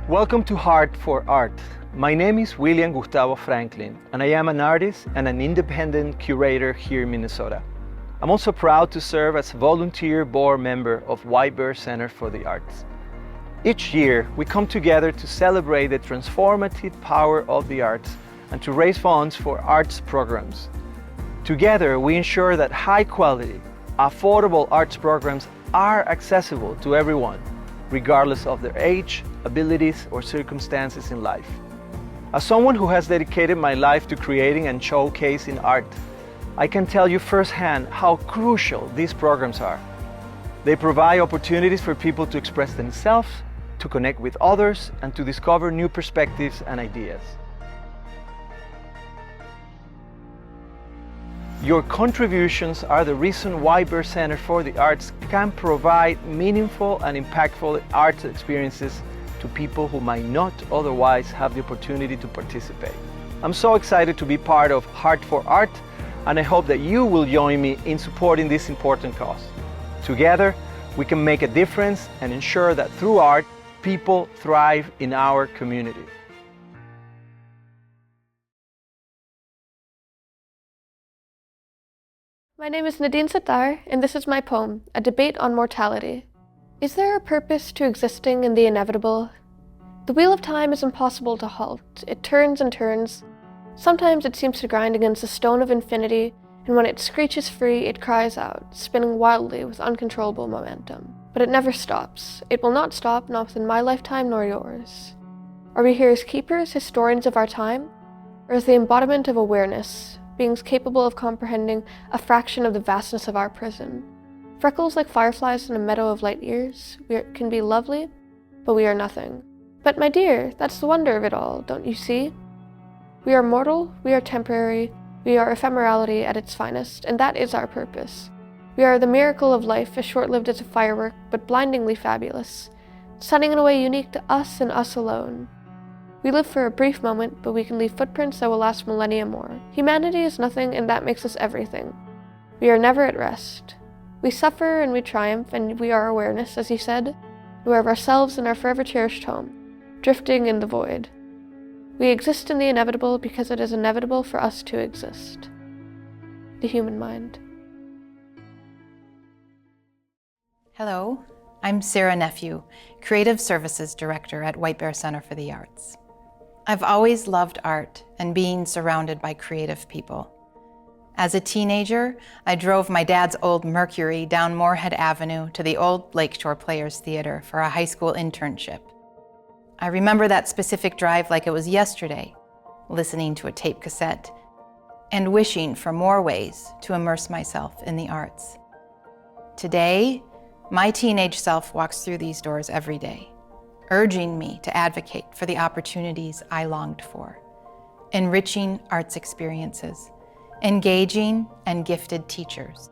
Welcome to Heart for Art. My name is William Gustavo Franklin, and I am an artist and an independent curator here in Minnesota. I'm also proud to serve as a volunteer board member of White Bear Center for the Arts. Each year, we come together to celebrate the transformative power of the arts and to raise funds for arts programs. Together, we ensure that high-quality, affordable arts programs are accessible to everyone, regardless of their age, abilities, or circumstances in life. As someone who has dedicated my life to creating and showcasing art, I can tell you firsthand how crucial these programs are. They provide opportunities for people to express themselves, to connect with others, and to discover new perspectives and ideas. Your contributions are the reason White Bear Center for the Arts can provide meaningful and impactful arts experiences to people who might not otherwise have the opportunity to participate. I'm so excited to be part of Heart for Art, and I hope that you will join me in supporting this important cause. Together, we can make a difference and ensure that through art, people thrive in our community. My name is Nadine Sattar, and this is my poem, A Debate on Mortality. Is there a purpose to existing in the inevitable? The wheel of time is impossible to halt. It turns and turns. Sometimes it seems to grind against the stone of infinity, and when it screeches free, it cries out, spinning wildly with uncontrollable momentum. But it never stops. It will not stop, not within my lifetime nor yours. Are we here as keepers, historians of our time, or as the embodiment of awareness, beings capable of comprehending a fraction of the vastness of our prison? Freckles like fireflies in a meadow of light years, we can be lovely, but we are nothing. But my dear, that's the wonder of it all, don't you see? We are mortal, we are temporary, we are ephemerality at its finest, and that is our purpose. We are the miracle of life, as short-lived as a firework, but blindingly fabulous, stunning in a way unique to us and us alone. We live for a brief moment, but we can leave footprints that will last millennia more. Humanity is nothing, and that makes us everything. We are never at rest. We suffer and we triumph, and we are awareness, as you said, aware of ourselves and our forever cherished home, drifting in the void. We exist in the inevitable because it is inevitable for us to exist. The human mind. Hello, I'm Sarah Nephew, Creative Services Director at White Bear Center for the Arts. I've always loved art and being surrounded by creative people. As a teenager, I drove my dad's old Mercury down Moorhead Avenue to the old Lakeshore Players Theater for a high school internship. I remember that specific drive like it was yesterday, listening to a tape cassette and wishing for more ways to immerse myself in the arts. Today, my teenage self walks through these doors every day, urging me to advocate for the opportunities I longed for, enriching arts experiences, engaging and gifted teachers,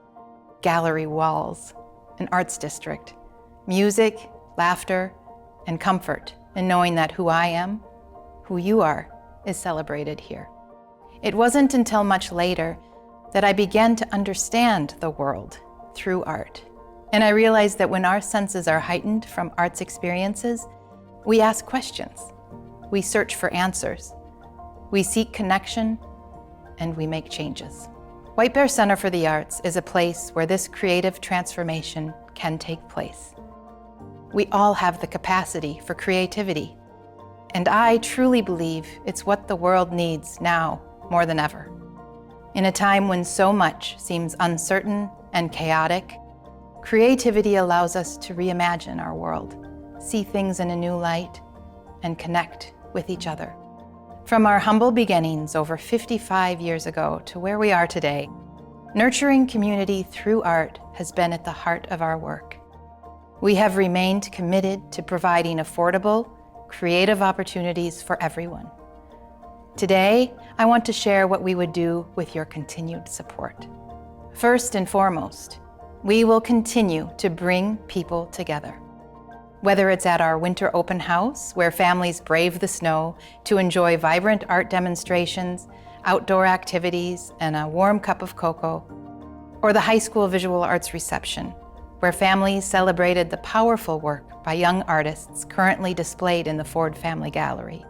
gallery walls, an arts district, music, laughter, and comfort in knowing that who I am, who you are, is celebrated here. It wasn't until much later that I began to understand the world through art. And I realized that when our senses are heightened from arts experiences, we ask questions, we search for answers, we seek connection, and we make changes. White Bear Center for the Arts is a place where this creative transformation can take place. We all have the capacity for creativity, and I truly believe it's what the world needs now more than ever. In a time when so much seems uncertain and chaotic, creativity allows us to reimagine our world, see things in a new light, and connect with each other. From our humble beginnings over 55 years ago to where we are today, nurturing community through art has been at the heart of our work. We have remained committed to providing affordable, creative opportunities for everyone. Today, I want to share what we would do with your continued support. First and foremost, we will continue to bring people together. Whether it's at our winter open house, where families brave the snow to enjoy vibrant art demonstrations, outdoor activities, and a warm cup of cocoa, or the high school visual arts reception, where families celebrated the powerful work by young artists currently displayed in the Ford Family Gallery.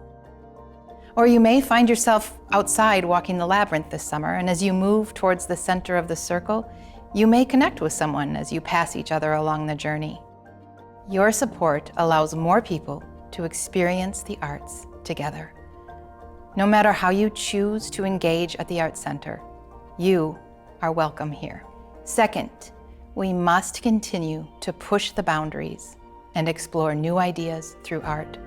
Or you may find yourself outside walking the labyrinth this summer, and as you move towards the center of the circle, you may connect with someone as you pass each other along the journey. Your support allows more people to experience the arts together. No matter how you choose to engage at the Arts Center, you are welcome here. Second, we must continue to push the boundaries and explore new ideas through art.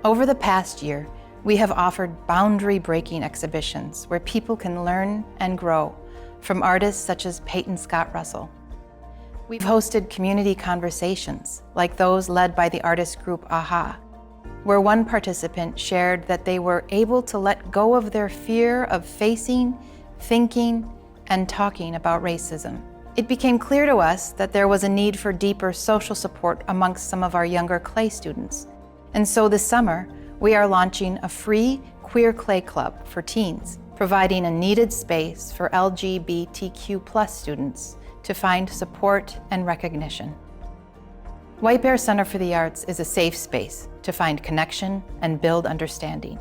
Over the past year, we have offered boundary-breaking exhibitions where people can learn and grow from artists such as Peyton Scott Russell. We've hosted community conversations like those led by the artist group AHA, where one participant shared that they were able to let go of their fear of facing, thinking, and talking about racism. It became clear to us that there was a need for deeper social support amongst some of our younger clay students. And so this summer, we are launching a free queer clay club for teens, providing a needed space for LGBTQ+ students to find support and recognition. White Bear Center for the Arts is a safe space to find connection and build understanding.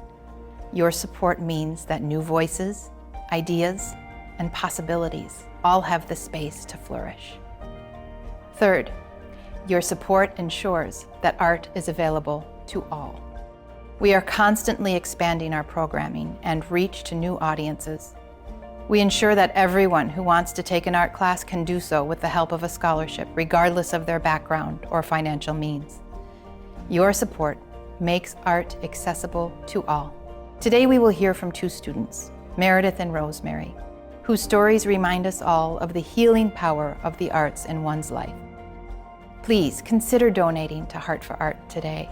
Your support means that new voices, ideas, and possibilities all have the space to flourish. Third, your support ensures that art is available to all. We are constantly expanding our programming and reach to new audiences. We ensure that everyone who wants to take an art class can do so with the help of a scholarship, regardless of their background or financial means. Your support makes art accessible to all. Today we will hear from two students, Meredith and Rosemary, whose stories remind us all of the healing power of the arts in one's life. Please consider donating to Heart for Art today.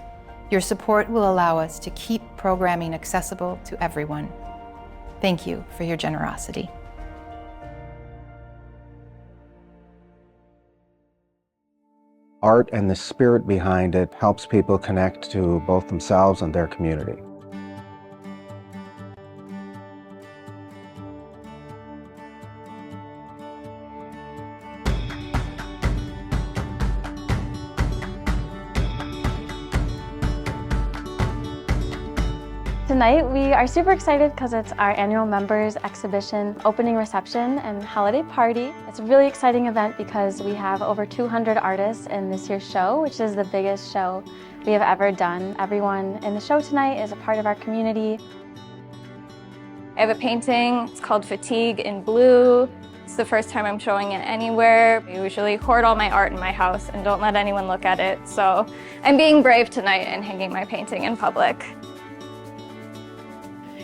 Your support will allow us to keep programming accessible to everyone. Thank you for your generosity. Art and the spirit behind it helps people connect to both themselves and their community. Tonight we are super excited because it's our annual members exhibition, opening reception, and holiday party. It's a really exciting event because we have over 200 artists in this year's show, which is the biggest show we have ever done. Everyone in the show tonight is a part of our community. I have a painting, it's called Fatigue in blue. It's the first time I'm showing it anywhere. I usually hoard all my art in my house and don't let anyone look at it, so I'm being brave tonight and hanging my painting in public.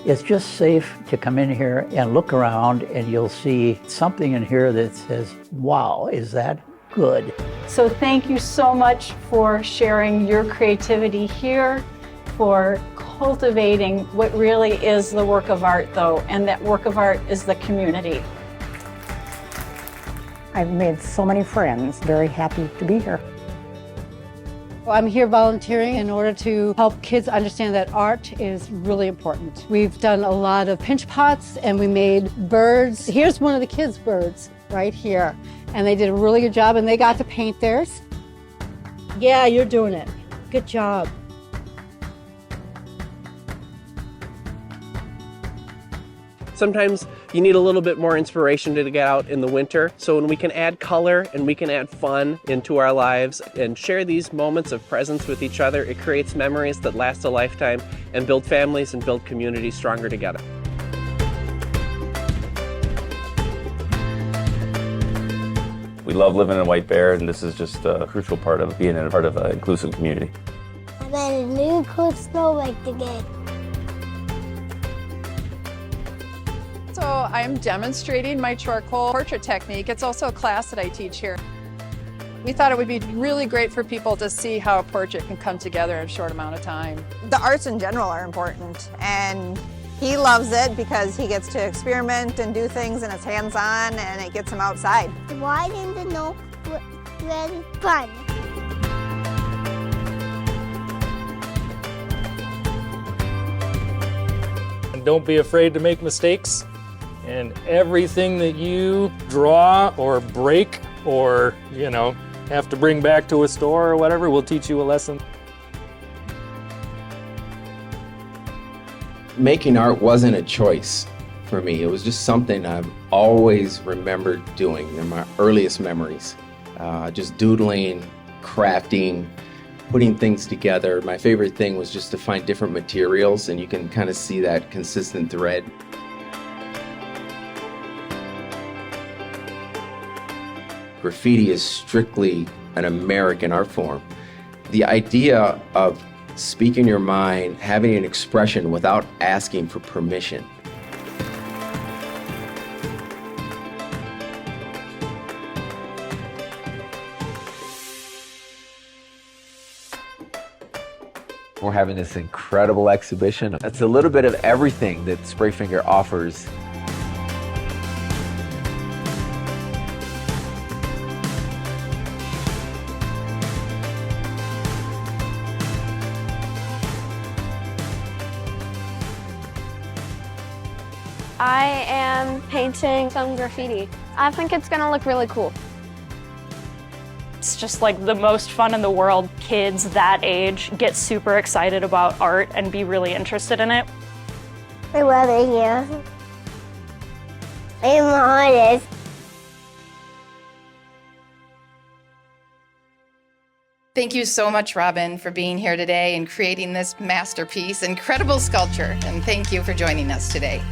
It's just safe to come in here and look around and you'll see something in here that says, wow, is that good? So thank you so much for sharing your creativity here, for cultivating what really is the work of art though, and that work of art is the community. I've made so many friends, very happy to be here. I'm here volunteering in order to help kids understand that art is really important. We've done a lot of pinch pots and we made birds. Here's one of the kids' birds right here. And they did a really good job and they got to paint theirs. Yeah, you're doing it. Good job. Sometimes you need a little bit more inspiration to get out in the winter. So when we can add color and we can add fun into our lives and share these moments of presence with each other, it creates memories that last a lifetime and build families and build communities stronger together. We love living in White Bear, and this is just a crucial part of being a part of an inclusive community. I made a new cool snowbank today. So I'm demonstrating my charcoal portrait technique. It's also a class that I teach here. We thought it would be really great for people to see how a portrait can come together in a short amount of time. The arts in general are important, and he loves it because he gets to experiment and do things and it's hands-on and it gets him outside. Why didn't the know really fun? And don't be afraid to make mistakes. And everything that you draw or break or, have to bring back to a store or whatever, we'll teach you a lesson. Making art wasn't a choice for me. It was just something I've always remembered doing in my earliest memories. Just doodling, crafting, putting things together. My favorite thing was just to find different materials, and you can kind of see that consistent thread. Graffiti is strictly an American art form. The idea of speaking your mind, having an expression without asking for permission. We're having this incredible exhibition. It's a little bit of everything that Sprayfinger offers. I am painting some graffiti. I think it's gonna look really cool. It's just like the most fun in the world. Kids that age get super excited about art and be really interested in it. I love it here. I'm an artist. Thank you so much, Robin, for being here today and creating this masterpiece, incredible sculpture. And thank you for joining us today.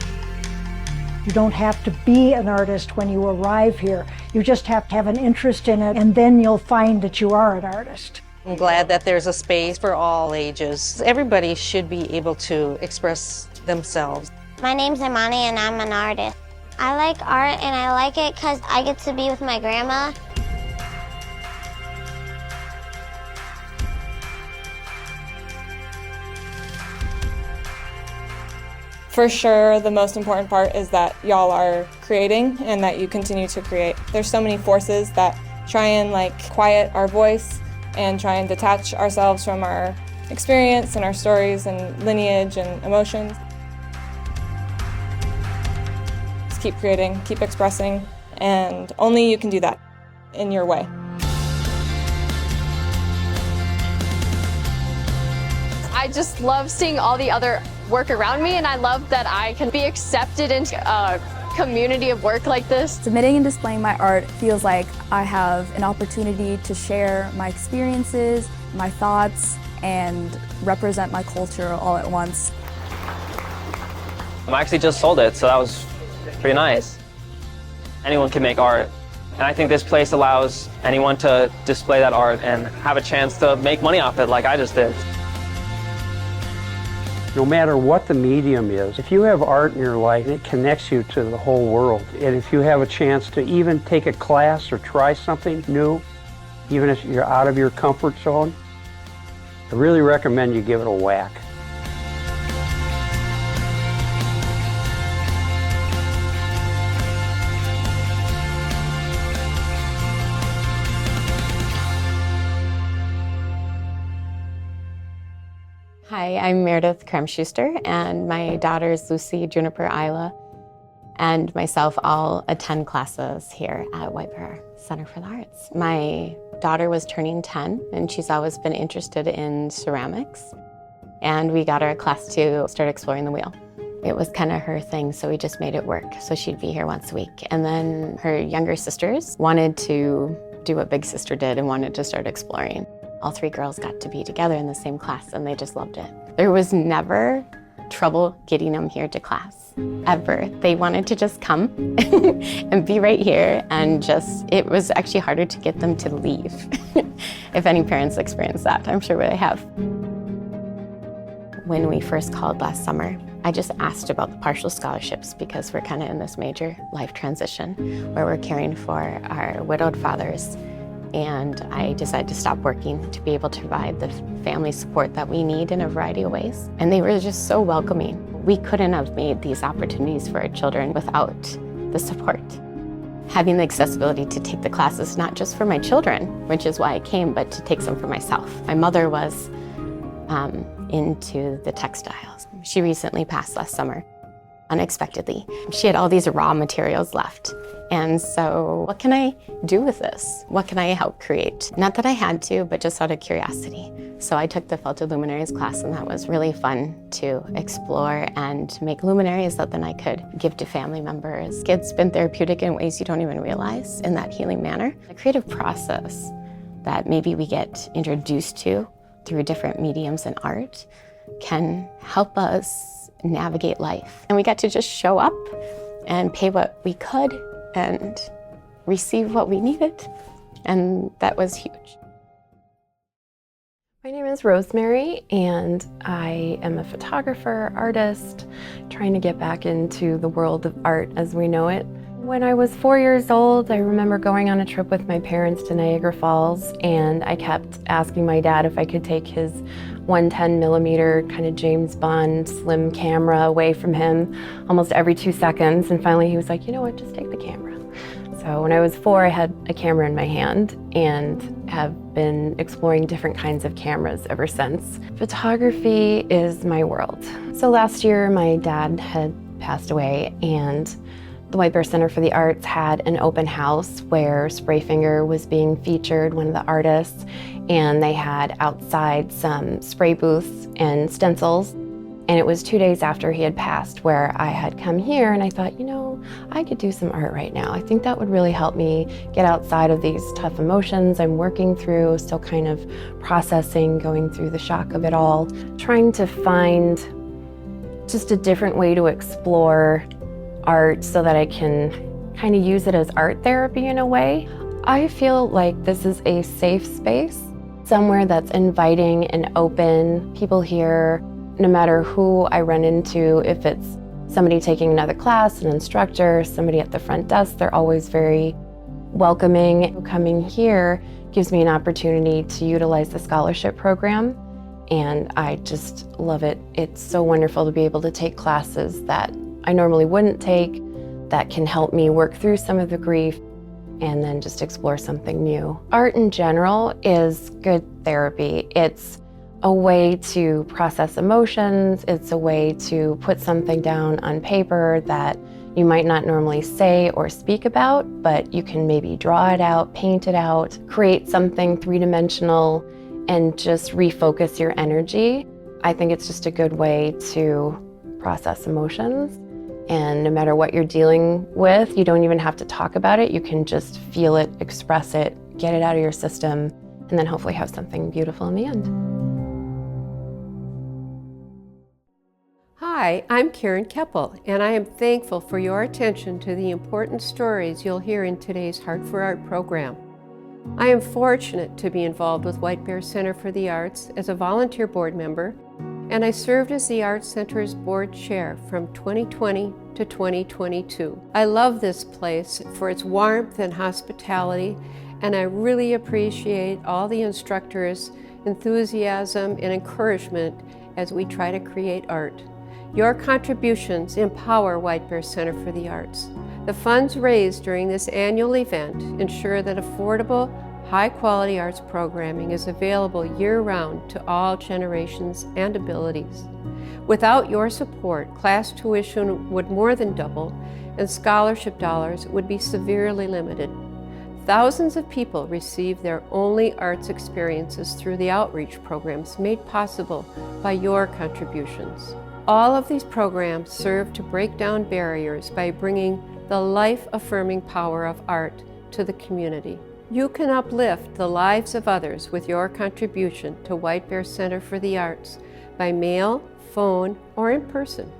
You don't have to be an artist when you arrive here. You just have to have an interest in it, and then you'll find that you are an artist. I'm glad that there's a space for all ages. Everybody should be able to express themselves. My name's Imani and I'm an artist. I like art and I like it because I get to be with my grandma. For sure, the most important part is that y'all are creating and that you continue to create. There's so many forces that try and quiet our voice and try and detach ourselves from our experience and our stories and lineage and emotions. Just keep creating, keep expressing, and only you can do that in your way. I just love seeing all the other work around me, and I love that I can be accepted into a community of work like this. Submitting and displaying my art feels like I have an opportunity to share my experiences, my thoughts, and represent my culture all at once. I actually just sold it, so that was pretty nice. Anyone can make art, and I think this place allows anyone to display that art and have a chance to make money off it like I just did. No matter what the medium is, if you have art in your life, it connects you to the whole world. And if you have a chance to even take a class or try something new, even if you're out of your comfort zone, I really recommend you give it a whack. Hi, I'm Meredith Kremschuster, and my daughters Lucy, Juniper, Isla, and myself all attend classes here at White Bear Center for the Arts. My daughter was turning 10, and she's always been interested in ceramics, and we got her a class to start exploring the wheel. It was kind of her thing, so we just made it work, so she'd be here once a week. And then her younger sisters wanted to do what big sister did and wanted to start exploring. All three girls got to be together in the same class, and they just loved it. There was never trouble getting them here to class, ever. They wanted to just come and be right here, and it was actually harder to get them to leave. If any parents experience that, I'm sure they have. When we first called last summer, I just asked about the partial scholarships because we're kind of in this major life transition where we're caring for our widowed fathers. And I decided to stop working to be able to provide the family support that we need in a variety of ways. And they were just so welcoming. We couldn't have made these opportunities for our children without the support. Having the accessibility to take the classes, not just for my children, which is why I came, but to take some for myself. My mother was into the textiles. She recently passed last summer, unexpectedly. She had all these raw materials left, And so what can I do with this? What can I help create? Not that I had to, but just out of curiosity. So I took the Felted Luminaries class, and that was really fun to explore and make luminaries that then I could give to family members. It's been therapeutic in ways you don't even realize in that healing manner. A creative process that maybe we get introduced to through different mediums in art can help us navigate life. And we got to just show up and pay what we could and receive what we needed. And that was huge. My name is Rosemary, and I am a photographer, artist, trying to get back into the world of art as we know it. When I was 4 years old, I remember going on a trip with my parents to Niagara Falls, and I kept asking my dad if I could take his 110mm kind of James Bond slim camera away from him almost every 2 seconds, and finally he was like, you know what, just take the camera. So when I was 4, I had a camera in my hand and have been exploring different kinds of cameras ever since. Photography is my world. So last year my dad had passed away, and the White Bear Center for the Arts had an open house where Sprayfinger was being featured, one of the artists, and they had outside some spray booths and stencils. And it was 2 days after he had passed where I had come here, and I thought, you know, I could do some art right now. I think that would really help me get outside of these tough emotions I'm working through, still kind of processing, going through the shock of it all, trying to find just a different way to explore art so that I can kind of use it as art therapy in a way. I feel like this is a safe space, somewhere that's inviting and open. People here, no matter who I run into, if it's somebody taking another class, an instructor, somebody at the front desk, they're always very welcoming. Coming here gives me an opportunity to utilize the scholarship program, and I just love it. It's so wonderful to be able to take classes that I normally wouldn't take, that can help me work through some of the grief and then just explore something new. Art in general is good therapy. It's a way to process emotions. It's a way to put something down on paper that you might not normally say or speak about, but you can maybe draw it out, paint it out, create something three-dimensional, and just refocus your energy. I think it's just a good way to process emotions. And no matter what you're dealing with, you don't even have to talk about it. You can just feel it, express it, get it out of your system, and then hopefully have something beautiful in the end. Hi, I'm Karen Keppel, and I am thankful for your attention to the important stories you'll hear in today's Heart for Art program. I am fortunate to be involved with White Bear Center for the Arts as a volunteer board member, and I served as the Arts Center's board chair from 2020 to 2022. I love this place for its warmth and hospitality, and I really appreciate all the instructors' enthusiasm and encouragement as we try to create art. Your contributions empower White Bear Center for the Arts. The funds raised during this annual event ensure that affordable, high-quality arts programming is available year-round to all generations and abilities. Without your support, class tuition would more than double, and scholarship dollars would be severely limited. Thousands of people receive their only arts experiences through the outreach programs made possible by your contributions. All of these programs serve to break down barriers by bringing the life-affirming power of art to the community. You can uplift the lives of others with your contribution to White Bear Center for the Arts by mail, phone, or in person.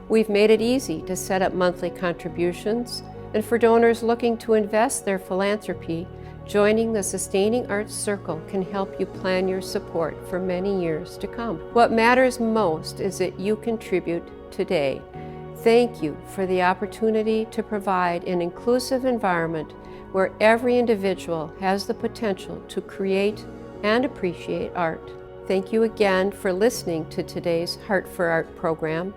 We've made it easy to set up monthly contributions, and for donors looking to invest their philanthropy, joining the Sustaining Arts Circle can help you plan your support for many years to come. What matters most is that you contribute today. Thank you for the opportunity to provide an inclusive environment where every individual has the potential to create and appreciate art. Thank you again for listening to today's Heart for Art program.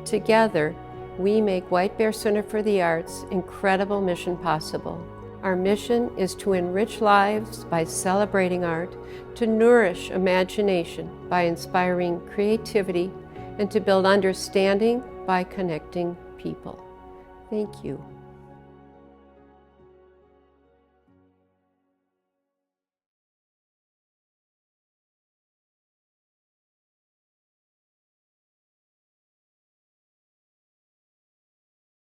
Together, we make White Bear Center for the Arts' incredible mission possible. Our mission is to enrich lives by celebrating art, to nourish imagination by inspiring creativity, and to build understanding by connecting people. Thank you.